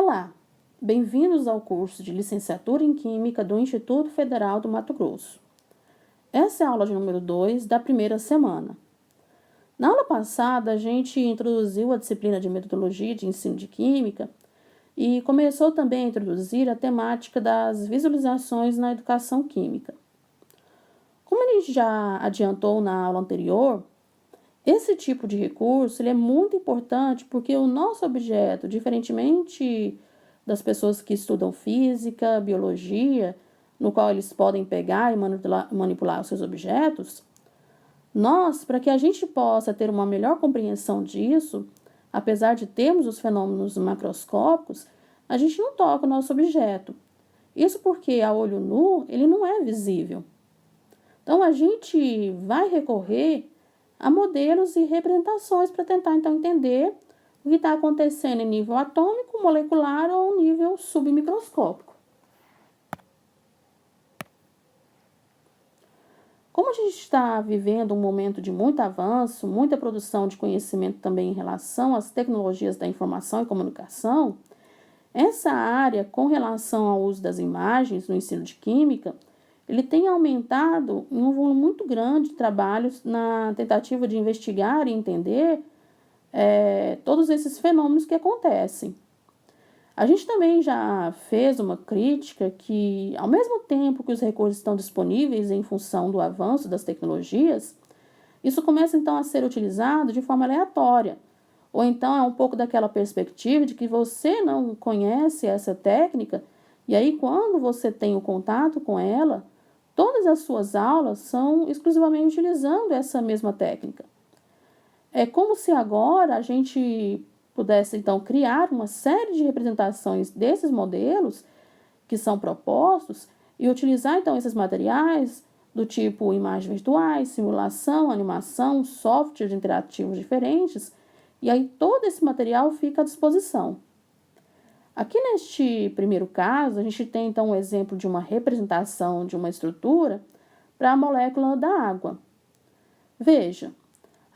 Olá, bem-vindos ao curso de Licenciatura em Química do Instituto Federal do Mato Grosso. Essa é a aula de número 2 da primeira semana. Na aula passada, a gente introduziu a disciplina de Metodologia de Ensino de Química e começou também a introduzir a temática das visualizações na educação química. Como a gente já adiantou na aula anterior, esse tipo de recurso ele é muito importante porque o nosso objeto, diferentemente das pessoas que estudam física, biologia, no qual eles podem pegar e manipular os seus objetos, nós, para que a gente possa ter uma melhor compreensão disso, apesar de termos os fenômenos macroscópicos, a gente não toca o nosso objeto. Isso porque a olho nu ele não é visível. Então a gente vai recorrer a modelos e representações para tentar então entender o que está acontecendo em nível atômico, molecular ou nível submicroscópico. Como a gente está vivendo um momento de muito avanço, muita produção de conhecimento também em relação às tecnologias da informação e comunicação, essa área, com relação ao uso das imagens no ensino de química, ele tem aumentado em um volume muito grande de trabalhos na tentativa de investigar e entender todos esses fenômenos que acontecem. A gente também já fez uma crítica que, ao mesmo tempo que os recursos estão disponíveis em função do avanço das tecnologias, isso começa então a ser utilizado de forma aleatória, ou então é um pouco daquela perspectiva de que você não conhece essa técnica, e aí quando você tem o contato com ela, todas as suas aulas são exclusivamente utilizando essa mesma técnica. É como se agora a gente pudesse, então, criar uma série de representações desses modelos que são propostos e utilizar, então, esses materiais do tipo imagens virtuais, simulação, animação, softwares interativos diferentes, e aí todo esse material fica à disposição. Aqui neste primeiro caso, a gente tem então um exemplo de uma representação de uma estrutura para a molécula da água. Veja,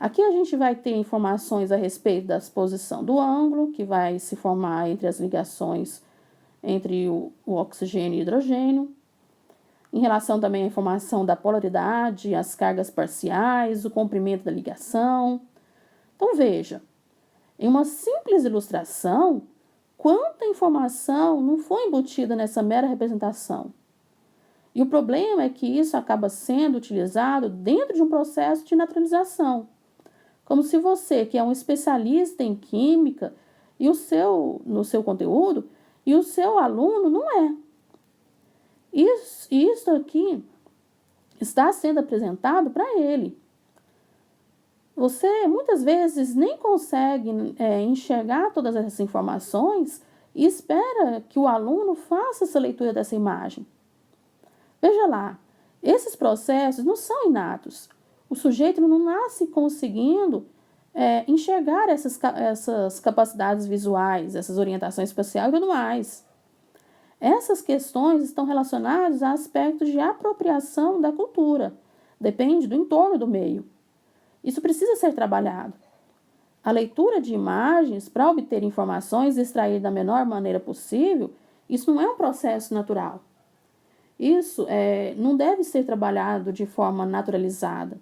aqui a gente vai ter informações a respeito da posição do ângulo, que vai se formar entre as ligações entre o oxigênio e o hidrogênio. Em relação também à informação da polaridade, as cargas parciais, o comprimento da ligação. Então veja, em uma simples ilustração, quanta informação não foi embutida nessa mera representação? E o problema é que isso acaba sendo utilizado dentro de um processo de naturalização. Como se você, que é um especialista em química, e no seu conteúdo, e o seu aluno não é. Isso aqui está sendo apresentado para ele. Você muitas vezes nem consegue enxergar todas essas informações e espera que o aluno faça essa leitura dessa imagem. Veja lá, esses processos não são inatos. O sujeito não nasce conseguindo enxergar essas capacidades visuais, essas orientações espaciais e tudo mais. Essas questões estão relacionadas a aspectos de apropriação da cultura. Depende do entorno do meio. Isso precisa ser trabalhado. A leitura de imagens para obter informações e extrair da menor maneira possível, isso não é um processo natural. Isso não deve ser trabalhado de forma naturalizada.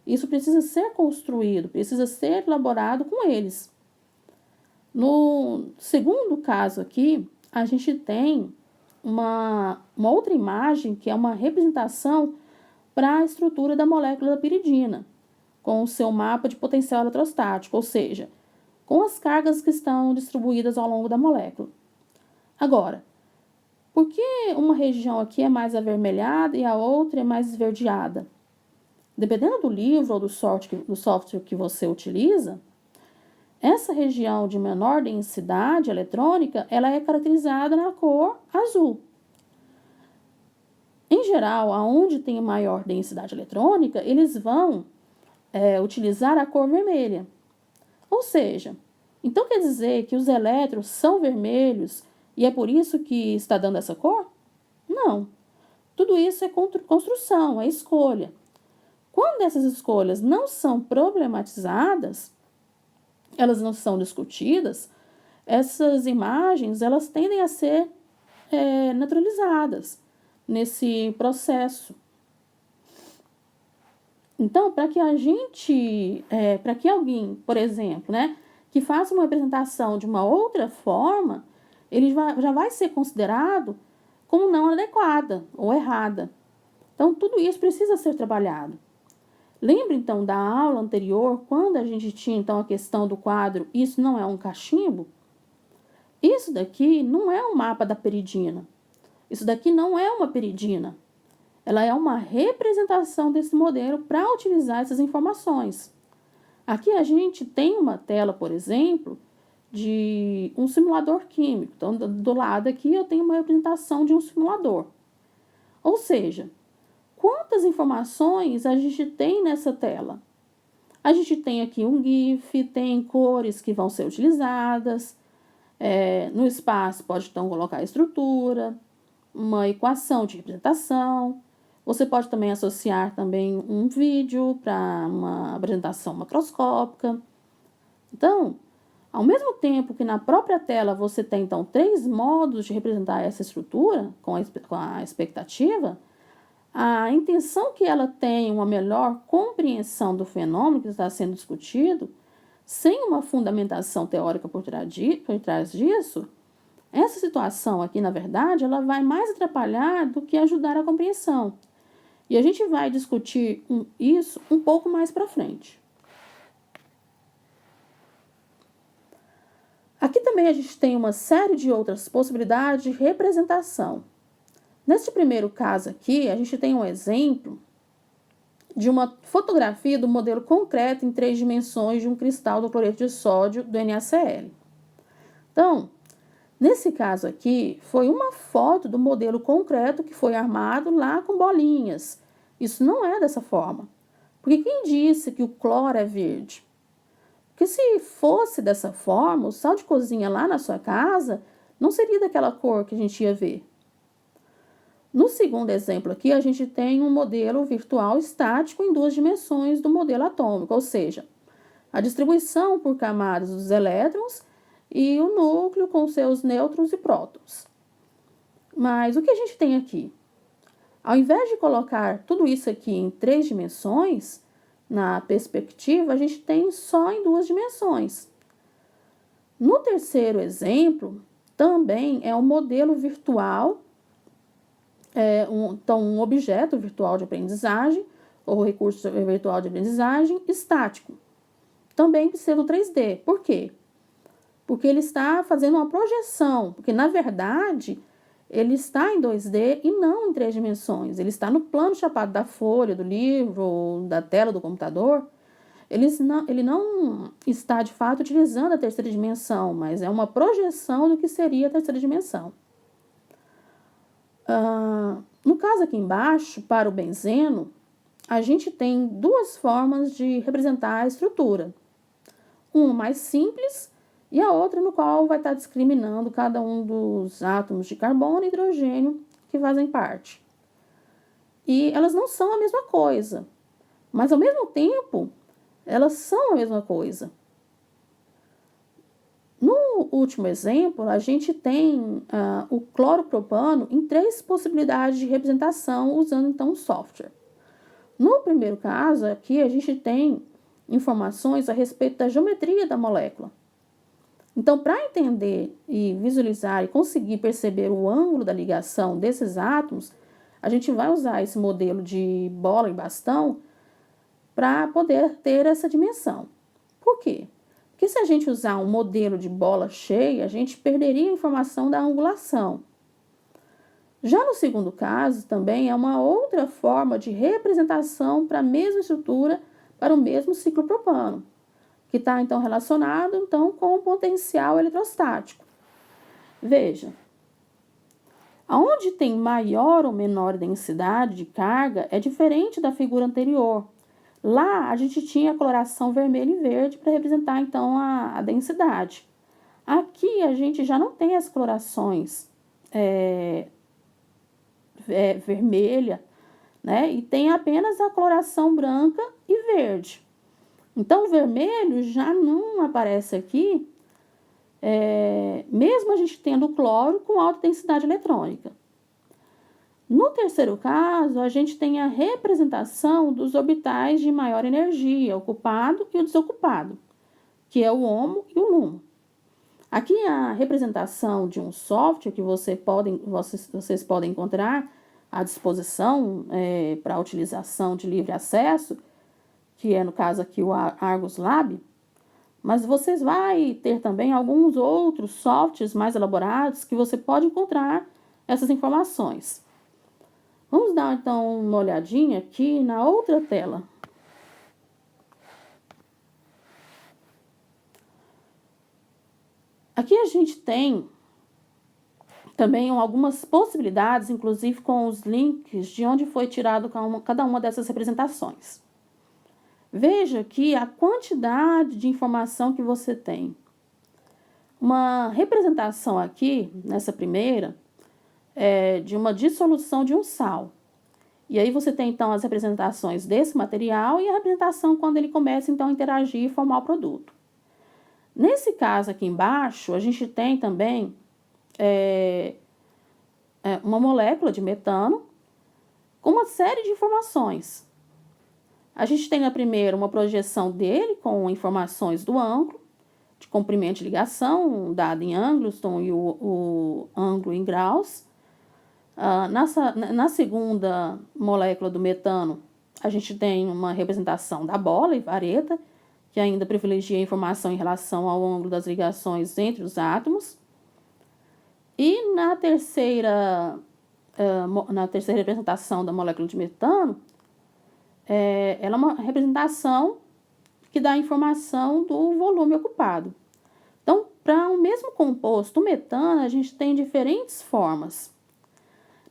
Isso precisa ser construído, precisa ser elaborado com eles. No segundo caso aqui, a gente tem uma outra imagem que é uma representação para a estrutura da molécula da piridina, com o seu mapa de potencial eletrostático, ou seja, com as cargas que estão distribuídas ao longo da molécula. Agora, por que uma região aqui é mais avermelhada e a outra é mais esverdeada? Dependendo do livro ou do software que você utiliza, essa região de menor densidade eletrônica, ela é caracterizada na cor azul. Em geral, aonde tem maior densidade eletrônica, eles vão utilizar a cor vermelha. Ou seja, então quer dizer que os elétrons são vermelhos e é por isso que está dando essa cor? Não. Tudo isso é construção, é escolha. Quando essas escolhas não são problematizadas, elas não são discutidas, essas imagens, elas tendem a ser naturalizadas nesse processo. Então, para que para que alguém, por exemplo, né, que faça uma representação de uma outra forma, ele já vai ser considerado como não adequada ou errada. Então, tudo isso precisa ser trabalhado. Lembra, então, da aula anterior, quando a gente tinha, então, a questão do quadro, isso não é um cachimbo? Isso daqui não é um mapa da peridina. Isso daqui não é uma peridina. Ela é uma representação desse modelo para utilizar essas informações. Aqui a gente tem uma tela, por exemplo, de um simulador químico. Então, do lado aqui eu tenho uma representação de um simulador. Ou seja, quantas informações a gente tem nessa tela? A gente tem aqui um GIF, tem cores que vão ser utilizadas. No espaço pode então colocar a estrutura, uma equação de representação. Você pode também associar também um vídeo para uma apresentação macroscópica. Então, ao mesmo tempo que na própria tela você tem, então, 3 modos de representar essa estrutura com a expectativa, a intenção que ela tenha uma melhor compreensão do fenômeno que está sendo discutido, sem uma fundamentação teórica por trás disso, essa situação aqui, na verdade, ela vai mais atrapalhar do que ajudar a compreensão. E a gente vai discutir isso um pouco mais para frente. Aqui também a gente tem uma série de outras possibilidades de representação. Neste primeiro caso aqui, a gente tem um exemplo de uma fotografia do modelo concreto em 3 dimensões de um cristal do cloreto de sódio do NaCl. Então, nesse caso aqui, foi uma foto do modelo concreto que foi armado lá com bolinhas. Isso não é dessa forma. Porque quem disse que o cloro é verde? Porque se fosse dessa forma, o sal de cozinha lá na sua casa não seria daquela cor que a gente ia ver. No segundo exemplo aqui, a gente tem um modelo virtual estático em 2 dimensões do modelo atômico, ou seja, a distribuição por camadas dos elétrons e o núcleo com seus nêutrons e prótons. Mas o que a gente tem aqui? Ao invés de colocar tudo isso aqui em 3 dimensões, na perspectiva, a gente tem só em 2 dimensões. No terceiro exemplo, também é um modelo virtual, um objeto virtual de aprendizagem, ou recurso virtual de aprendizagem estático. Também pseudo 3D. Por quê? Porque ele está fazendo uma projeção, porque na verdade ele está em 2D e não em 3 dimensões. Ele está no plano chapado da folha, do livro, ou da tela do computador. Ele não está de fato utilizando a terceira dimensão, mas é uma projeção do que seria a terceira dimensão. No caso aqui embaixo, para o benzeno, a gente tem 2 formas de representar a estrutura. Uma mais simples e a outra no qual vai estar discriminando cada um dos átomos de carbono e hidrogênio que fazem parte. E elas não são a mesma coisa, mas ao mesmo tempo, elas são a mesma coisa. No último exemplo, a gente tem o cloropropano em 3 possibilidades de representação usando então o software. No primeiro caso, aqui a gente tem informações a respeito da geometria da molécula. Então, para entender e visualizar e conseguir perceber o ângulo da ligação desses átomos, a gente vai usar esse modelo de bola e bastão para poder ter essa dimensão. Por quê? Porque se a gente usar um modelo de bola cheia, a gente perderia a informação da angulação. Já no segundo caso, também é uma outra forma de representação para a mesma estrutura, para o mesmo ciclo propano, que está então relacionado então, com o potencial eletrostático. Veja, aonde tem maior ou menor densidade de carga é diferente da figura anterior. Lá a gente tinha a coloração vermelho e verde para representar então a densidade. Aqui a gente já não tem as colorações vermelha, né? E tem apenas a coloração branca e verde. Então, o vermelho já não aparece aqui mesmo a gente tendo o cloro com alta densidade eletrônica. No terceiro caso, a gente tem a representação dos orbitais de maior energia, ocupado e o desocupado, que é o HOMO e o LUMO. Aqui a representação de um software que vocês podem encontrar à disposição para utilização de livre acesso, que é no caso aqui o Argus Lab, mas vocês vão ter também alguns outros softwares mais elaborados que você pode encontrar essas informações. Vamos dar então uma olhadinha aqui na outra tela. Aqui a gente tem também algumas possibilidades, inclusive com os links de onde foi tirado cada uma dessas representações. Veja aqui a quantidade de informação que você tem. Uma representação aqui, nessa primeira, é de uma dissolução de um sal. E aí você tem, então, as representações desse material e a representação quando ele começa, então, a interagir e formar o produto. Nesse caso aqui embaixo, a gente tem também uma molécula de metano com uma série de informações. A gente tem na primeira uma projeção dele com informações do ângulo, de comprimento de ligação, dado em Angstrom e o ângulo em graus. Na segunda molécula do metano, a gente tem uma representação da bola e vareta, que ainda privilegia a informação em relação ao ângulo das ligações entre os átomos. E na terceira representação da molécula de metano, ela é uma representação que dá a informação do volume ocupado. Então, para o mesmo composto, o metano, a gente tem diferentes formas.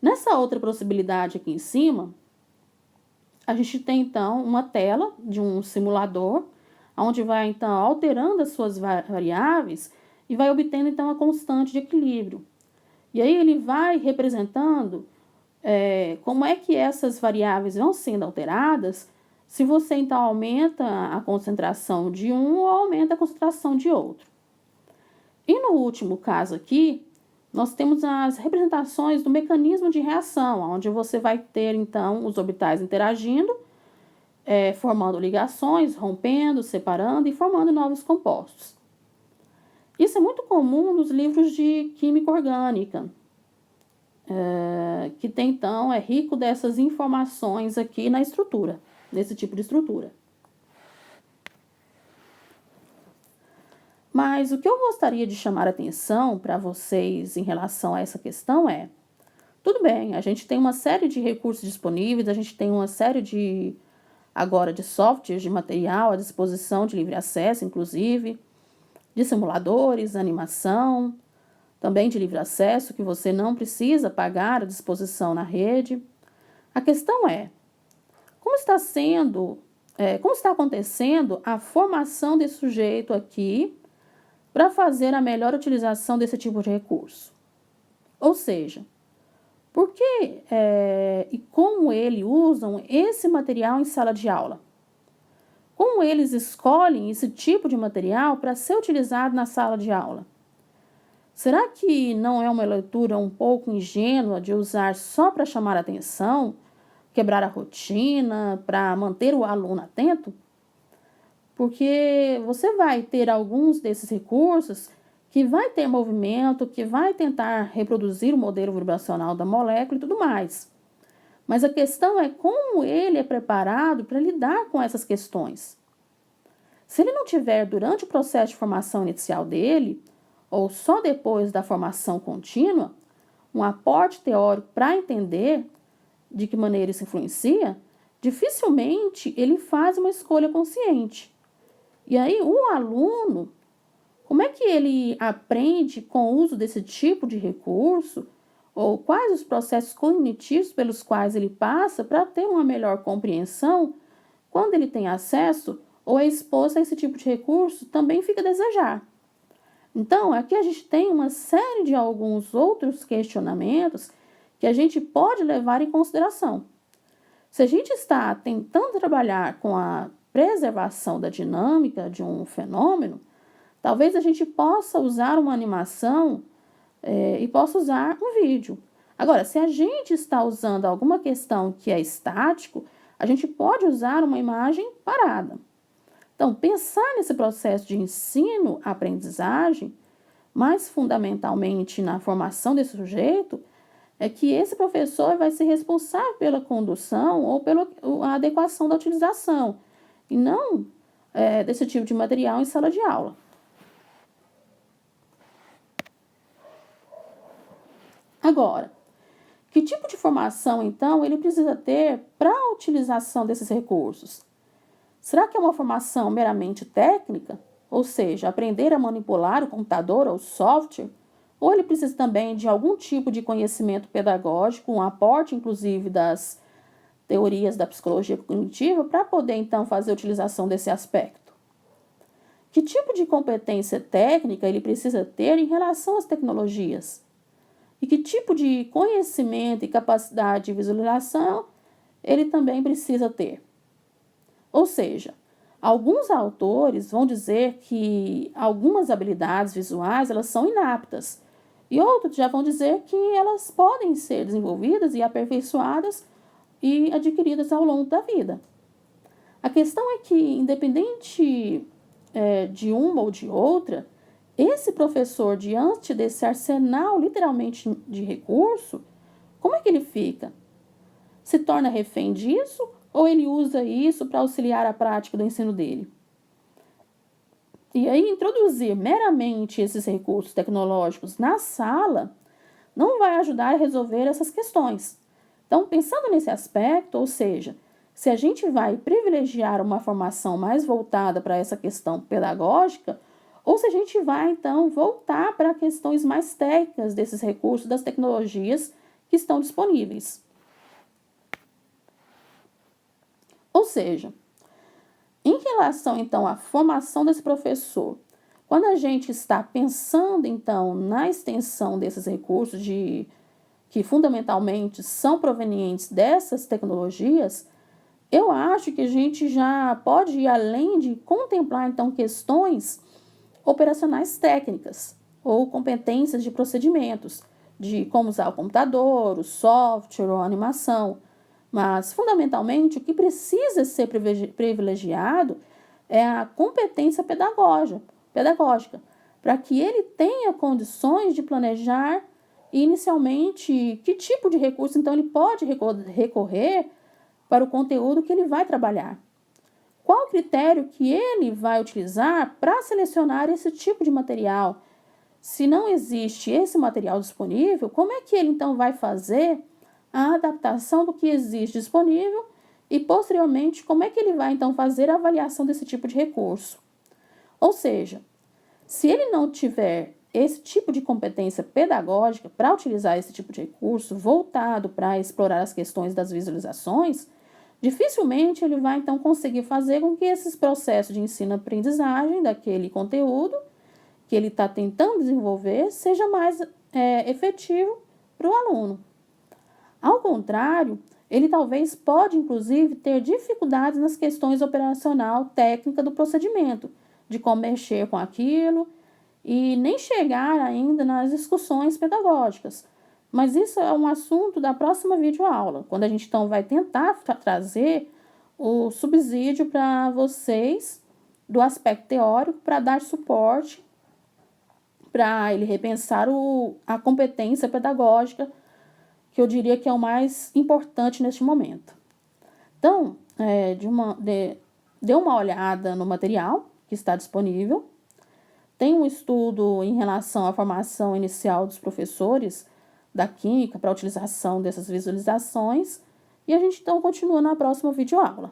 Nessa outra possibilidade aqui em cima, a gente tem, então, uma tela de um simulador, onde vai, então, alterando as suas variáveis e vai obtendo, então, a constante de equilíbrio. E aí ele vai representando como é que essas variáveis vão sendo alteradas se você, então, aumenta a concentração de um ou aumenta a concentração de outro. E no último caso aqui, nós temos as representações do mecanismo de reação, onde você vai ter, então, os orbitais interagindo, formando ligações, rompendo, separando e formando novos compostos. Isso é muito comum nos livros de química orgânica, que tem, então, é rico dessas informações aqui na estrutura, nesse tipo de estrutura. Mas o que eu gostaria de chamar a atenção para vocês em relação a essa questão tudo bem, a gente tem uma série de recursos disponíveis, a gente tem uma série agora de softwares, de material à disposição de livre acesso, inclusive, de simuladores, animação, também de livre acesso, que você não precisa pagar à disposição na rede. A questão como está acontecendo a formação desse sujeito aqui para fazer a melhor utilização desse tipo de recurso? Ou seja, por que e como eles usam esse material em sala de aula? Como eles escolhem esse tipo de material para ser utilizado na sala de aula? Será que não é uma leitura um pouco ingênua de usar só para chamar a atenção, quebrar a rotina, para manter o aluno atento? Porque você vai ter alguns desses recursos que vai ter movimento, que vai tentar reproduzir o modelo vibracional da molécula e tudo mais. Mas a questão é como ele é preparado para lidar com essas questões. Se ele não tiver durante o processo de formação inicial dele, ou só depois da formação contínua, um aporte teórico para entender de que maneira isso influencia, dificilmente ele faz uma escolha consciente. E aí, o aluno, como é que ele aprende com o uso desse tipo de recurso, ou quais os processos cognitivos pelos quais ele passa para ter uma melhor compreensão quando ele tem acesso ou é exposto a esse tipo de recurso, também fica a desejar. Então, aqui a gente tem uma série de alguns outros questionamentos que a gente pode levar em consideração. Se a gente está tentando trabalhar com a preservação da dinâmica de um fenômeno, Talvez a gente possa usar uma animação e possa usar um vídeo. Agora, se a gente está usando alguma questão que é estático, a gente pode usar uma imagem parada. Então, pensar nesse processo de ensino-aprendizagem, mais fundamentalmente na formação desse sujeito, é que esse professor vai ser responsável pela condução ou pela adequação da utilização, e não desse tipo de material em sala de aula. Agora, que tipo de formação, então, ele precisa ter para a utilização desses recursos? Será que é uma formação meramente técnica, ou seja, aprender a manipular o computador ou o software? Ou ele precisa também de algum tipo de conhecimento pedagógico, um aporte, inclusive, das teorias da psicologia cognitiva, para poder, então, fazer a utilização desse aspecto? Que tipo de competência técnica ele precisa ter em relação às tecnologias? E que tipo de conhecimento e capacidade de visualização ele também precisa ter? Ou seja, alguns autores vão dizer que algumas habilidades visuais elas são inaptas, e outros já vão dizer que elas podem ser desenvolvidas e aperfeiçoadas e adquiridas ao longo da vida. A questão é que, independente de uma ou de outra, esse professor, diante desse arsenal literalmente de recurso, como é que ele fica? Se torna refém disso ou ele usa isso para auxiliar a prática do ensino dele? E aí, introduzir meramente esses recursos tecnológicos na sala não vai ajudar a resolver essas questões. Então, pensando nesse aspecto, ou seja, se a gente vai privilegiar uma formação mais voltada para essa questão pedagógica, ou se a gente vai, então, voltar para questões mais técnicas desses recursos, das tecnologias que estão disponíveis. Ou seja, em relação, então, à formação desse professor, quando a gente está pensando, então, na extensão desses recursos que fundamentalmente são provenientes dessas tecnologias, eu acho que a gente já pode ir além de contemplar, então, questões operacionais técnicas ou competências de procedimentos, de como usar o computador, o software ou a animação. Mas, fundamentalmente, o que precisa ser privilegiado é a competência pedagógica, para que ele tenha condições de planejar inicialmente que tipo de recurso, então, ele pode recorrer para o conteúdo que ele vai trabalhar. Qual o critério que ele vai utilizar para selecionar esse tipo de material? Se não existe esse material disponível, como é que ele, então, vai fazer a adaptação do que existe disponível e, posteriormente, como é que ele vai, então, fazer a avaliação desse tipo de recurso? Ou seja, se ele não tiver esse tipo de competência pedagógica para utilizar esse tipo de recurso voltado para explorar as questões das visualizações, dificilmente ele vai, então, conseguir fazer com que esses processos de ensino-aprendizagem daquele conteúdo que ele está tentando desenvolver seja mais efetivo para o aluno. Ao contrário, ele talvez pode, inclusive, ter dificuldades nas questões operacional técnica do procedimento, de como mexer com aquilo, e nem chegar ainda nas discussões pedagógicas. Mas isso é um assunto da próxima videoaula, quando a gente então vai tentar trazer o subsídio para vocês do aspecto teórico para dar suporte para ele repensar a competência pedagógica, que eu diria que é o mais importante neste momento. Então, dê uma olhada no material que está disponível. Tem um estudo em relação à formação inicial dos professores da Química para a utilização dessas visualizações. E a gente então continua na próxima videoaula.